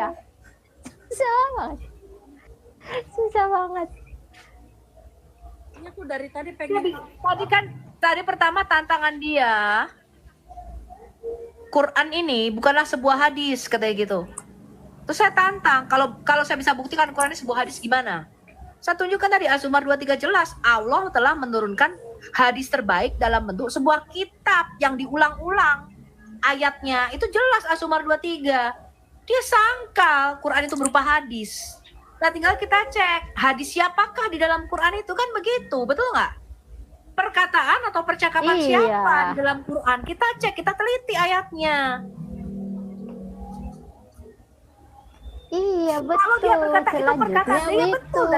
mereka. Susah banget. Susah banget. Ini aku dari tadi pengen. Tadi pertama tantangan dia, Quran ini bukanlah sebuah hadis, katanya gitu. Terus saya tantang, kalau saya bisa buktikan Quran ini sebuah hadis gimana? Saya tunjukkan tadi Az-Zumar 23 jelas, Allah telah menurunkan hadis terbaik dalam bentuk sebuah kitab yang diulang-ulang. Ayatnya itu jelas Az-Zumar 23. Dia sangkal Quran itu berupa hadis. Nah tinggal kita cek, hadis siapakah di dalam Quran itu, kan begitu, betul nggak? Perkataan atau percakapan siapa di dalam Quran? Kita cek, kita teliti ayatnya. Iya betul. Kalau dia berkata itu perkataan, iya itu. betul.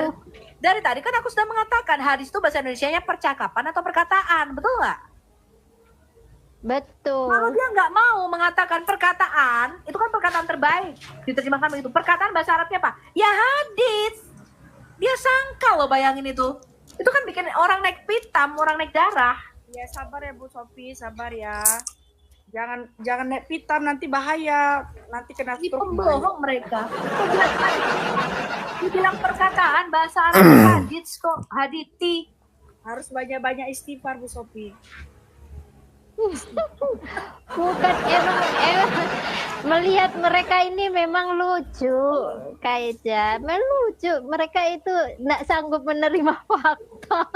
Dari tadi kan aku sudah mengatakan hadis itu bahasa Indonesianya percakapan atau perkataan, betul nggak? Betul. Kalau dia nggak mau mengatakan perkataan, itu kan perkataan terbaik. Diterjemahkan begitu. Perkataan bahasa Arabnya apa? Ya hadis. Dia sangkal loh, bayangin itu. Itu kan bikin orang naik pitam, orang naik darah. Ya sabar ya Bu Sofi, sabar ya. Jangan naik pitam, nanti bahaya. Nanti kena Ini stroke. pembohong mereka. Dibilang perkataan bahasa Arab hadits kok, haditi. Harus banyak-banyak istighfar Bu Sofi. Bukan, emang melihat mereka ini memang lucu, Kaiza. Melucu, mereka itu nggak sanggup menerima fakta.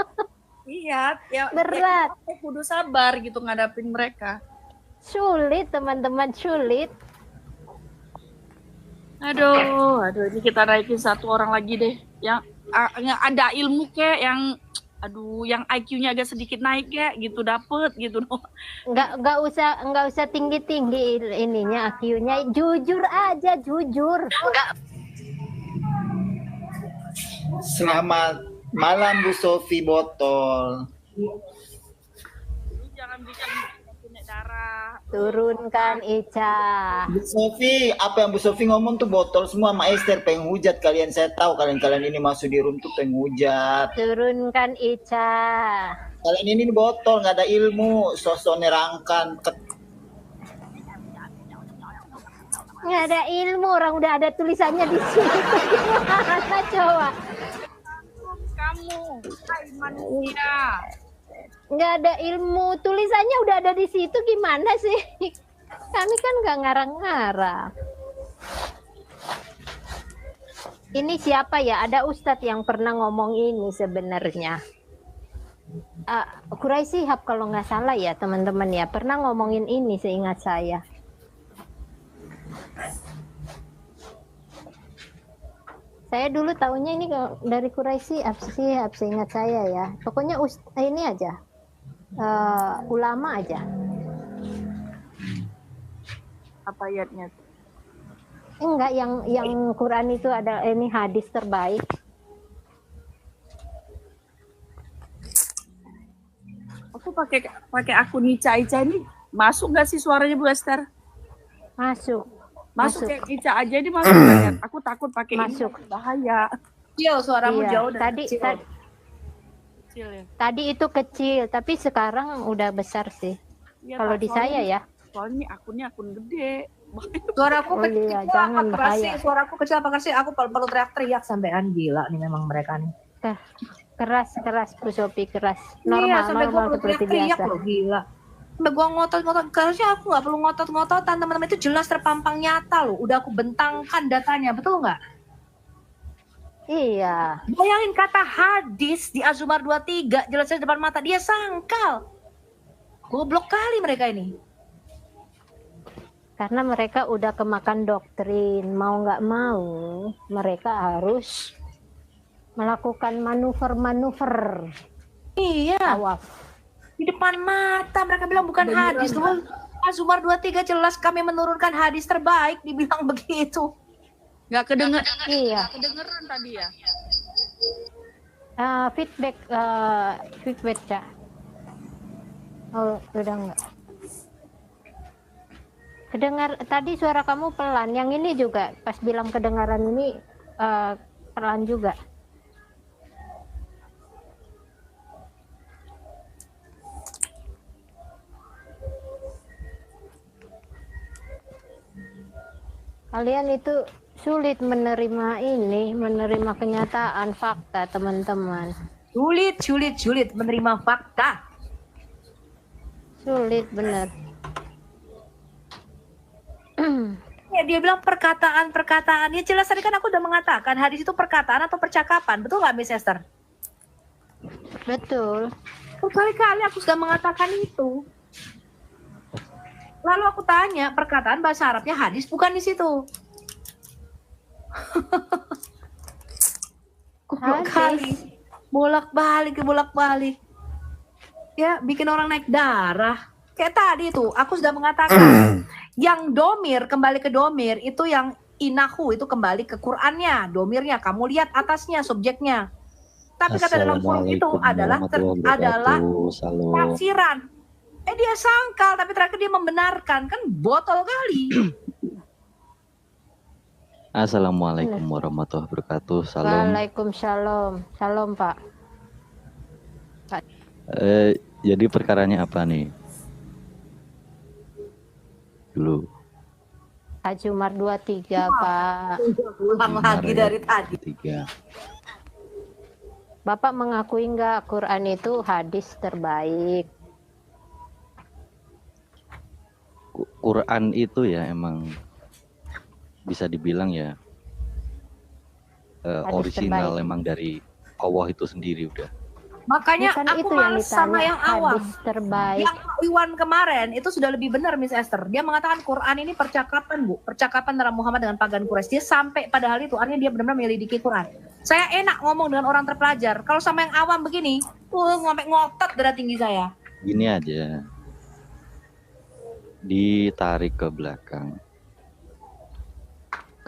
Iya, ya Berat. Ya, kudu sabar gitu ngadapin mereka. Sulit teman-teman, sulit. Aduh, ini kita naikin satu orang lagi deh, yang ada ilmu kek, yang IQ-nya agak sedikit naik ya, gitu dapet gitu loh. Nggak usah tinggi ininya IQ-nya, jujur aja, jujur. Selamat malam Bu Sofi Botol. Jangan bikin punya darah. Turunkan Ica. Bu Sofi, apa yang Bu Sofi ngomong tuh Botol semua sama Esther penghujat kalian. Saya tahu kalian ini masuk di room tuh penghujat. Turunkan Ica. Kalian ini Botol nggak ada ilmu, sosok nerangkan. Nggak ada ilmu, orang udah ada tulisannya di sini. Gimana coba? Kamu, hai manusia. Nggak ada ilmu, tulisannya udah ada di situ, gimana sih? Kami kan nggak ngarang-ngarang. Ini siapa ya? Ada ustadz yang pernah ngomong ini sebenarnya. Quraisy Shihab kalau nggak salah ya teman-teman ya, pernah ngomongin ini seingat saya. Saya dulu tahunya ini dari Quraisy Shihab seingat saya ya. Pokoknya ini aja. Ulama aja. Apa ayatnya? Enggak, yang Quran itu ada ini hadis terbaik. Aku pakai akun Ica ini masuk nggak sih suaranya Bu Esther? Masuk kayak Ica aja ini masuk nggak ya? Aku takut pakai masuk. Ini bahaya. Iya, suaramu Iya. jauh dan kecil. Kecil ya. Tadi itu kecil, tapi sekarang udah besar sih. Ya, Kalau di saya ya. Soalnya akunnya akun gede. Suaraku kecil, iya, jangan apa keras sih? bahaya. Suaraku kecil apa keras sih? Aku perlu teriak-teriak sampean, gila nih memang mereka nih. Keras Bu Sofi, keras. Iya, sampai gue Normal perlu seperti teriak-teriak biasa. loh, gila. Sampai gue ngotot-ngotot, harusnya aku nggak perlu ngotot-ngototan, teman-teman, itu jelas terpampang nyata loh. Udah aku bentangkan datanya, betul nggak? Iya. Bayangin kata hadis di Az-Zumar 23 jelas di depan mata, dia sangkal. Goblok kali mereka ini. Karena mereka udah kemakan doktrin, mau nggak mau mereka harus melakukan manuver-manuver. Iya. Tawaf. Di depan mata mereka bilang bukan hadis. Az-Zumar 23 jelas kami menurunkan hadis terbaik, dibilang begitu. Nggak kedengeran. Iya. Kedengeran tadi ya. Feedback ya. Oh, udah enggak. Kedengar tadi suara kamu pelan. Yang ini juga pas bilang kedengaran ini pelan juga. Kalian itu sulit menerima kenyataan fakta teman-teman. Sulit menerima fakta. Sulit bener. Ya, dia bilang perkataan. Ya jelas tadi kan aku udah mengatakan hadis itu perkataan atau percakapan. Betul nggak Miss Esther? Betul. Berkali-kali aku sudah mengatakan itu. Lalu aku tanya, perkataan bahasa Arabnya hadis bukan di situ. Hadis. Bolak-balik. Ya, bikin orang naik darah. Kayak tadi itu, aku sudah mengatakan yang domir kembali ke domir itu yang inahu itu kembali ke Qur'annya, domirnya. Kamu lihat atasnya, subjeknya. Tapi kata dalam Qur'an itu adalah tafsiran. Dia sangkal, tapi terakhir dia membenarkan. Kan botol kali. Assalamualaikum warahmatullahi wabarakatuh. Salam. Waalaikumsalam. Salam Pak. Jadi perkaranya apa nih? Dulu. Haji Umar 23 Pak. Ulang lagi dari tadi. 3. Bapak mengakui nggak Quran itu hadis terbaik? Quran itu ya emang bisa dibilang ya original terbaik. emang dari Allah itu sendiri udah. Makanya Bukan aku itu yang males sama ditanya, yang awam. hadis terbaik. Yang Pak Iwan kemarin itu sudah lebih benar Miss Esther. Dia mengatakan Quran ini percakapan Bu. Percakapan antara Muhammad dengan pagan Quraisy. Dia sampai pada hal itu. Artinya dia benar-benar menyelidiki Quran. Saya enak ngomong dengan orang terpelajar. Kalau sama yang awam begini, sampai ngotot darah tinggi saya. Gini aja. Ditarik ke belakang.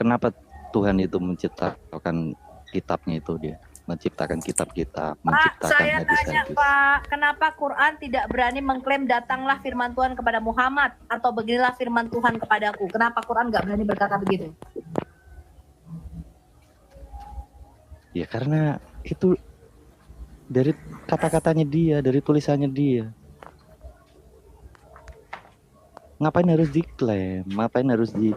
Kenapa Tuhan itu menciptakan kitabnya itu dia? Menciptakan kitab-kitab, Pak, menciptakan saya tanya hadis-hadis. Pak, kenapa Quran tidak berani mengklaim datanglah firman Tuhan kepada Muhammad atau beginilah firman Tuhan kepadaku? Kenapa Quran nggak berani berkata begitu? Ya karena itu dari kata-katanya dia, dari tulisannya dia. Ngapain harus diklaim? Ngapain harus di...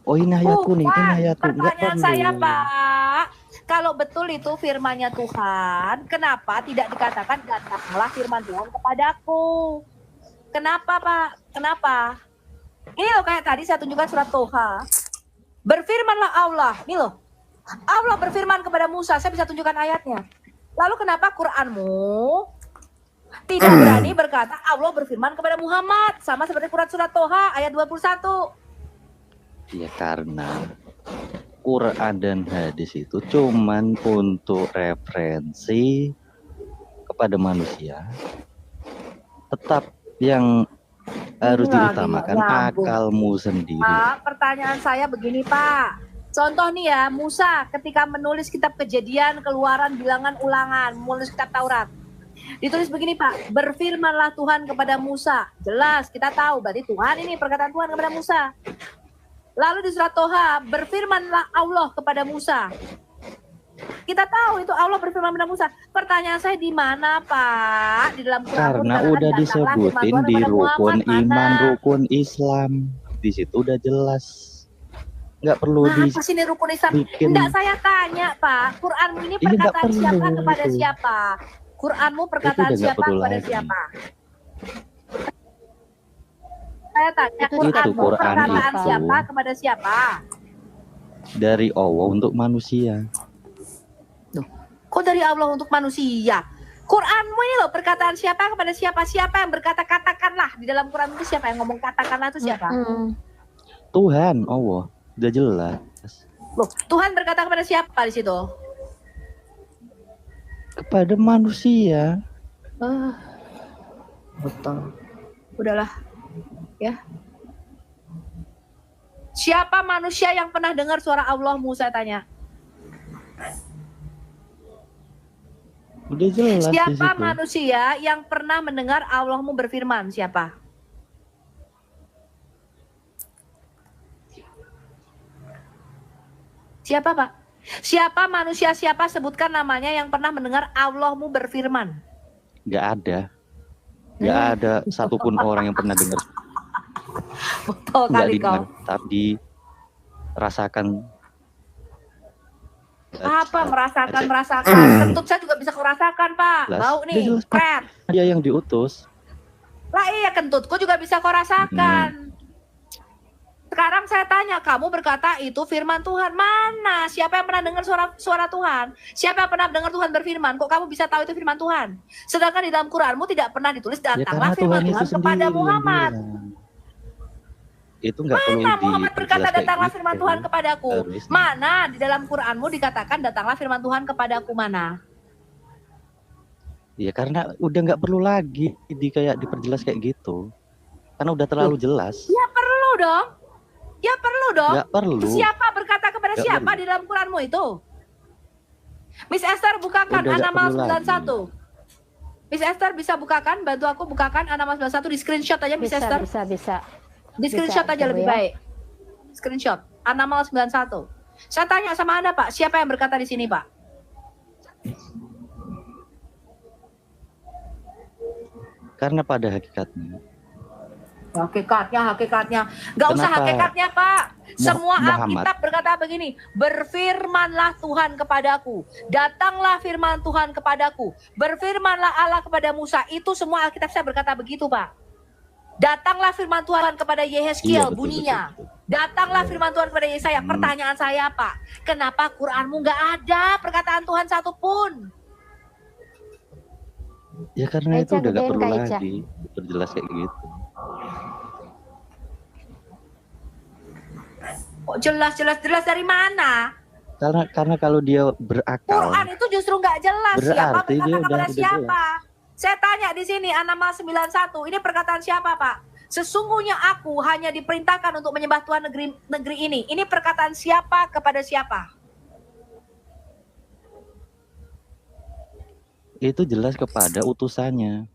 Oh ini ayatku nih, ini ayatku. Nggak Pertanyaan perlu. saya Pak, kalau betul itu firman-Nya Tuhan, kenapa tidak dikatakan datanglah firman Tuhan kepadaku? Kenapa Pak? Kenapa? Ini loh kayak tadi saya tunjukkan surat Toha. Berfirmanlah Allah, nih loh. Allah berfirman kepada Musa, saya bisa tunjukkan ayatnya. Lalu kenapa Quranmu tidak berani berkata Allah berfirman kepada Muhammad? Sama seperti surat Toha ayat 21. Ya karena Quran dan hadis itu cuman untuk referensi kepada manusia. Tetap yang harus diutamakan akalmu sendiri. Pak, pertanyaan saya begini Pak. Contoh nih ya, Musa ketika menulis kitab Kejadian, Keluaran, Bilangan, Ulangan, menulis kitab Taurat. Ditulis begini Pak, berfirmanlah Tuhan kepada Musa. Jelas, kita tahu berarti Tuhan ini perkataan Tuhan kepada Musa. Lalu di surat Toha, berfirmanlah Allah kepada Musa. Kita tahu itu Allah berfirman kepada Musa. Pertanyaan saya di mana Pak? Di dalam Quran. Karena udah disebutin di rukun iman, rukun Islam. Di situ udah jelas. Nggak perlu apa sih ini rukun Islam? bikin. Enggak, saya tanya Pak, Quranmu ini perkataan siapa kepada siapa? Quranmu perkataan siapa kepada siapa? Saya tanya, Quranmu perkataan siapa kepada siapa? Dari Allah untuk manusia. Kok dari Allah untuk manusia? Quranmu ini loh perkataan siapa kepada siapa? Siapa yang berkata katakanlah? Di dalam Quran itu siapa yang ngomong katakanlah itu siapa? Tuhan, Allah. Udah jelas. Loh, Tuhan berkata kepada siapa di situ? Kepada manusia. Betul. Udahlah. Ya. Siapa manusia yang pernah dengar suara Allahmu, saya tanya? Udah jelas. Siapa manusia yang pernah mendengar Allahmu berfirman? Siapa? Siapa Pak? Siapa manusia siapa sebutkan namanya yang pernah mendengar Allahmu berfirman? Gak ada. Gak ada satupun orang yang pernah dengar. Betul kali kau. Tapi dirasakan Apa merasakan? Kentut saya juga bisa kurasakan, Pak. Jelas. Bau Udah nih, jelas, Pak. kret. Dia yang diutus. Lah iya, kentutku juga bisa kurasakan. Sekarang saya tanya, kamu berkata itu firman Tuhan. Mana? Siapa yang pernah dengar suara Tuhan? Siapa yang pernah dengar Tuhan berfirman? Kok kamu bisa tahu itu firman Tuhan? Sedangkan di dalam Quranmu tidak pernah ditulis datanglah firman Tuhan kepada Muhammad. Itu nggak perlu Mana Muhammad berkata dijelas kayak datanglah gitu. firman Tuhan kepadaku? Harusnya. Mana di dalam Quranmu dikatakan datanglah firman Tuhan kepadaku mana? Ya karena udah nggak perlu lagi kayak diperjelas kayak gitu. Karena udah terlalu jelas. Ya perlu dong. Ya perlu dong. Nggak perlu. Siapa berkata kepada Nggak siapa perlu. di dalam Quranmu itu? Miss Esther bukakan Udah nggak An-Naml perlu 91. Miss Esther bisa bukakan, bantu aku bukakan An-Naml 91 di screenshot aja Miss Esther. Bisa. Di screenshot Bisa, aja lebih ya. baik. Screenshot An-Naml 91. Saya tanya sama Anda, Pak, siapa yang berkata di sini, Pak? Karena pada hakikatnya. Hakikatnya. Nggak usah Kenapa hakikatnya, Pak. Semua Muhammad? Alkitab berkata begini, berfirmanlah Tuhan kepadaku, datanglah firman Tuhan kepadaku, berfirmanlah Allah kepada Musa. Itu semua Alkitab saya berkata begitu, Pak. Datanglah firman Tuhan kepada Yehezkiel, Iya, betul, bunyinya. betul. Datanglah firman Tuhan kepada Yesaya. Pertanyaan saya, Pak, kenapa Quranmu nggak ada perkataan Tuhan satupun? Ya karena itu Eca, udah nggak gedein perlu Kak Eca. lagi diperjelas kayak gitu. Kok jelas dari mana? Karena kalau dia berakal, Quran itu justru nggak jelas. Siapa Berarti dia berkata kepada udah siapa? Saya tanya di sini An-Naml 91. Ini perkataan siapa, Pak? Sesungguhnya aku hanya diperintahkan untuk menyembah Tuhan negeri ini. Ini perkataan siapa kepada siapa? itu jelas kepada utusannya.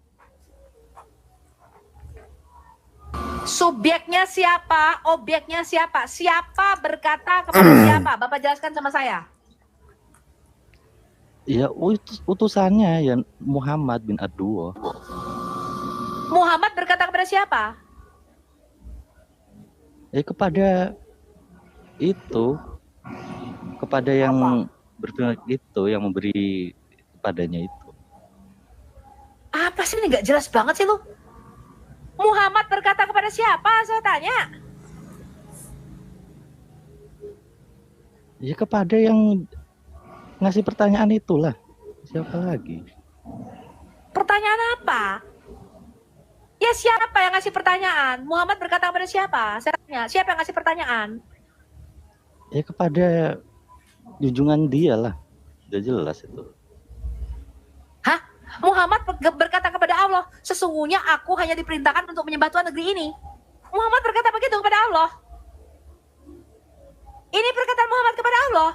Subjeknya siapa? Objeknya siapa? Siapa berkata kepada siapa? Bapak jelaskan sama saya. Ya utusannya ya Muhammad bin Abdullah. Muhammad berkata kepada siapa? Kepada itu, kepada yang berfirman itu, yang memberi kepadanya itu. Apa sih ini nggak jelas banget sih lu? Muhammad berkata kepada siapa? Saya tanya. Ya kepada yang ngasih pertanyaan itulah. Siapa lagi? Pertanyaan apa? Ya siapa yang ngasih pertanyaan? Muhammad berkata kepada siapa? Saya tanya, siapa yang ngasih pertanyaan? Ya kepada junjungan dia lah. Udah jelas itu. Hah? Muhammad berkata kepada Allah, sesungguhnya aku hanya diperintahkan untuk menyembah Tuhan negeri ini. Muhammad berkata begitu kepada Allah. Ini perkataan Muhammad kepada Allah.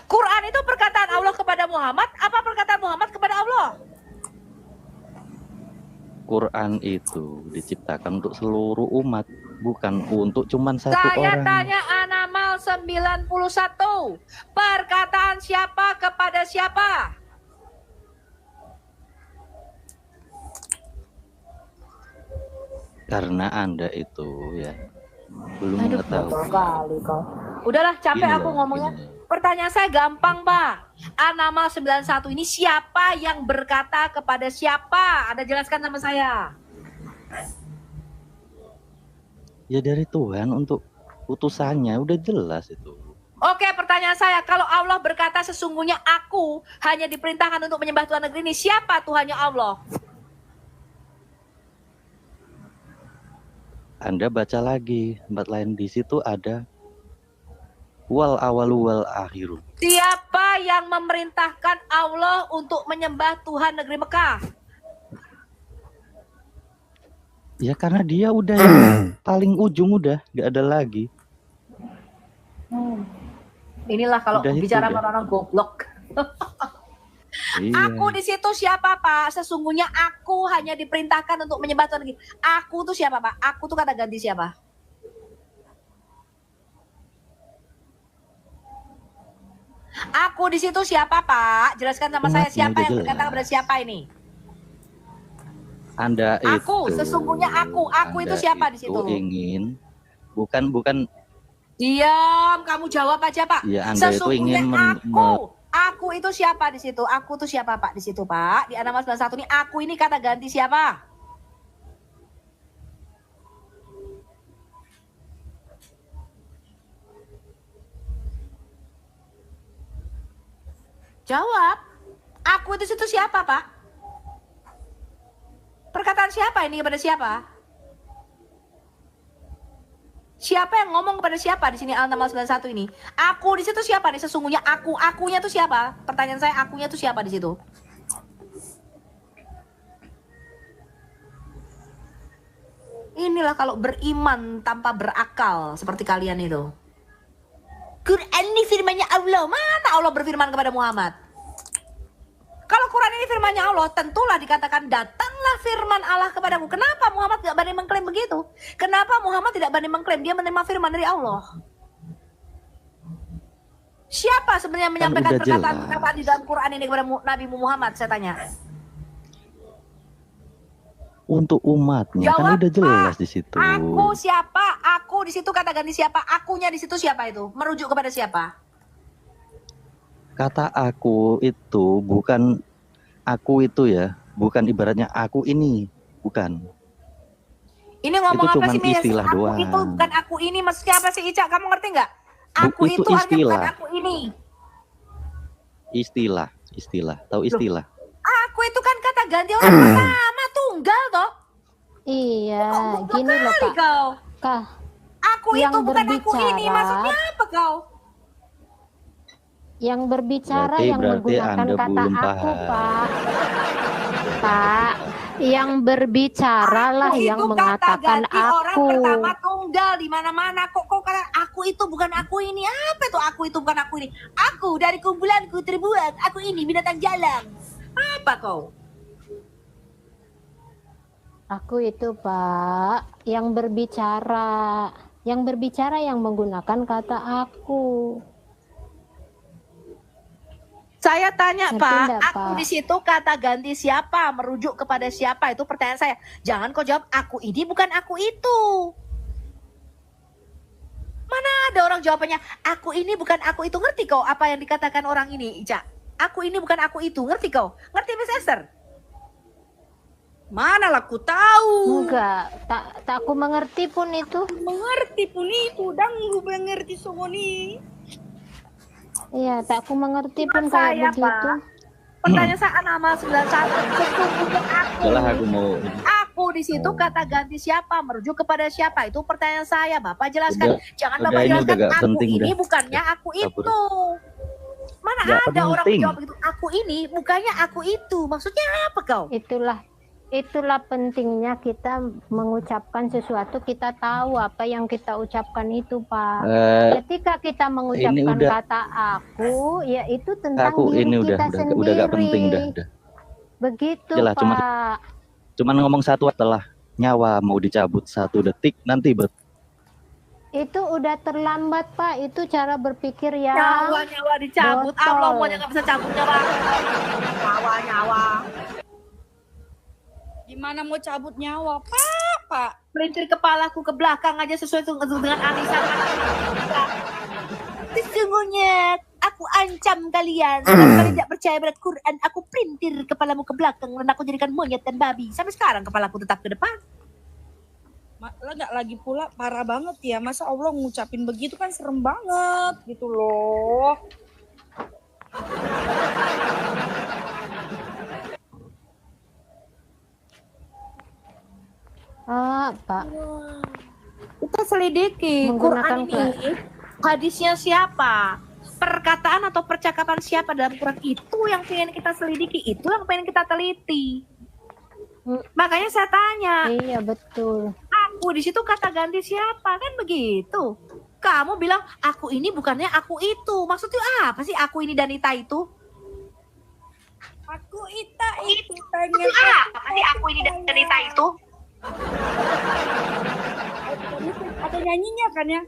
Quran itu perkataan Allah kepada Muhammad, apa perkataan Muhammad kepada Allah? Quran itu diciptakan untuk seluruh umat, bukan untuk cuman satu Saya orang. tanya An-Naml 91. Perkataan siapa kepada siapa? Karena Anda itu ya belum Aduh, mengetahui. kali kau. Udahlah, capek Gini aku loh, ngomongnya. gini loh. Pertanyaan saya gampang, Pak. An-Naml 91 ini siapa yang berkata kepada siapa? Anda jelaskan sama saya. Ya dari Tuhan untuk utusannya, udah jelas itu. Oke, pertanyaan saya, kalau Allah berkata sesungguhnya aku hanya diperintahkan untuk menyembah Tuhan negeri ini, siapa Tuhannya Allah? Anda baca lagi tempat lain, di situ ada wal awalu wal akhiru. Siapa yang memerintahkan Allah untuk menyembah Tuhan negeri Mekah? Ya karena dia udah yang paling ujung, udah nggak ada lagi. Inilah kalau Udah itu, bicara udah. orang goblok. Iya. Aku di situ siapa, Pak? Sesungguhnya aku hanya diperintahkan untuk menyembah Tuhan negeri. Aku tuh siapa, Pak? Aku tuh kata ganti siapa? Aku di situ siapa, Pak? Jelaskan sama saya, Umatnya siapa udah yang berkata jelas. kepada siapa ini? Anda Aku, itu, sesungguhnya aku itu Anda siapa di itu situ? ingin bukan Diam, kamu jawab aja Pak. Ya, Anda itu Sesungguhnya ingin aku itu siapa di situ? Aku tuh siapa Pak di situ Pak? Di Anama 91 ini aku ini kata ganti siapa? Jawab. Aku itu situ siapa Pak? Perkataan siapa ini kepada siapa? Siapa yang ngomong kepada siapa di sini Al-Namal 91 ini? Aku di situ siapa nih? Sesungguhnya akunya tuh siapa? Pertanyaan saya, akunya tuh siapa di situ? Inilah kalau beriman tanpa berakal seperti kalian itu. Quran ini firmannya Allah. Mana Allah berfirman kepada Muhammad? Kalau Quran ini firmannya Allah, tentulah dikatakan datanglah firman Allah kepadamu. Kenapa Muhammad tidak berani mengklaim begitu? Kenapa Muhammad tidak berani mengklaim dia menerima firman dari Allah? Siapa sebenarnya menyampaikan perkataan-perkataan di dalam Quran ini kepada Nabi Muhammad? Saya tanya. untuk umatnya kan udah jelas di situ. Aku siapa? Aku di situ kata ganti siapa? Akunya di situ siapa itu? Merujuk kepada siapa? Kata aku itu bukan aku itu ya, bukan ibaratnya aku ini, bukan. Ini ngomong Itu apa cuman sih Miss? istilah Aku doang. itu bukan aku ini, maksudnya apa sih Ica? Kamu ngerti nggak? Aku Itu itu artinya bukan istilah. aku ini. Istilah, tahu istilah? Aku itu kan kata ganti orang pertama tunggal toh. Iya, Kok gini loh kali Kak. kau? Kak, Aku Yang itu bukan aku ini, berbicara- maksudnya apa kau? yang berbicara Berarti- yang berarti menggunakan Anda kata belum aku, paham. Pak. Pak, yang berbicara lah Aku yang itu mengatakan kata ganti orang aku. pertama tunggal di mana-mana. Kok kata aku itu bukan aku ini? Apa itu aku itu bukan aku ini? Aku dari kumpulanku terbuang. Aku ini binatang jalan. Apa kau? Aku itu Pak, yang berbicara yang menggunakan kata aku. Saya tanya Ngerti Pak, nggak, aku Pak? di situ kata ganti siapa? Merujuk kepada siapa? Itu pertanyaan saya. Jangan kau jawab aku ini bukan aku itu. Mana ada orang jawabannya aku ini bukan aku itu. Ngerti kau apa yang dikatakan orang ini, Ica? Aku ini bukan aku itu. Ngerti kau? Ngerti Miss Esther? Mana lah ku tahu. Enggak, tak aku mengerti pun itu. Mengerti pun itu, dan lu mengerti songoni. Iya, tak aku mengerti pun Saya, kayak begitu. Pak. Pertanyaan saya Anama 91. Sesungguhnya Setelah aku mau aku di situ kata ganti siapa, merujuk kepada siapa, itu pertanyaan saya. Bapak jelaskan. Jangan udah, Bapak ini jelaskan udah gak aku penting, ini udah. bukannya aku Kabur. itu. Mana Gak ada orang penting. menjawab begitu, aku ini bukannya aku itu. Maksudnya apa kau? Itulah pentingnya kita mengucapkan sesuatu, kita tahu apa yang kita ucapkan itu, Pak. Ketika kita mengucapkan udah- kata aku, ya itu tentang aku diri ini kita sendiri. udah gak penting udah. Begitu, Jelas, Pak. Cuman ngomong satu setelah nyawa mau dicabut 1 detik nanti Itu udah terlambat, Pak. Itu cara berpikir yang Nyawa dicabut. botol. Allah maunya nggak bisa cabut nyawa. Nyawa. Gimana mau cabut nyawa, Pak? Pelintir kepalaku ke belakang aja sesuai dengan anisan. Sesungguhnya aku ancam kalian. Kalau kalian tidak percaya pada Quran, aku pelintir kepalamu ke belakang dan aku jadikan monyet dan babi. Sampai sekarang kepalaku tetap ke depan. Lah nggak lagi pula parah banget ya. Masa Allah ngucapin begitu kan serem banget gitu loh. Pak. Kita selidiki Menggunakan Quran ini hadisnya siapa, perkataan atau percakapan siapa dalam Quran, itu yang pengen kita selidiki, itu yang pengen kita teliti. Makanya saya tanya, Iya, betul. aku di situ kata ganti siapa, kan begitu. Kamu bilang aku ini bukannya aku itu, maksudnya apa sih aku ini dan Ita itu? Aku Ita itu pengen Apa sih aku ini dan Ita itu? ada nyanyinya kan ya.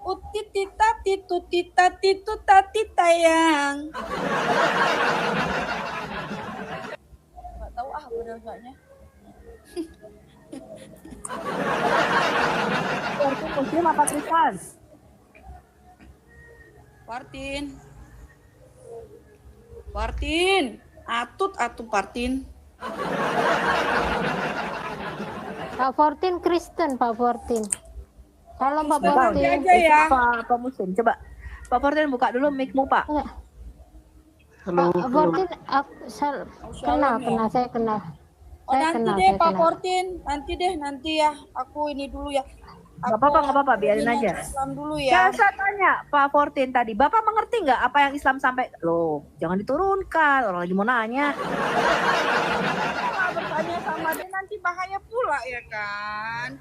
Utitita titu tita titu tati tayang. Gak tahu bener gaknya. Muslim apa Kristen? Partin. Partin. Atut Partin. Pak Fortin Kristen, Pak Fortin. Kalau Pak Kristen Fortin aja ya. Apa Muslim? Coba Pak Fortin buka dulu mic-mu, Pak. Pak Fortin kenal, saya kenal. Oh, Saya nanti kenal, deh saya Pak kenal. Fortin, nanti ya. Aku ini dulu ya. Nggak apa-apa, biarin aja. Islam dulu ya. Saya tanya Pak Fortin tadi, Bapak mengerti nggak apa yang Islam sampai? Loh, jangan diturunkan, orang lagi mau nanya. Bertanya sama dia nanti bahaya pula ya kan.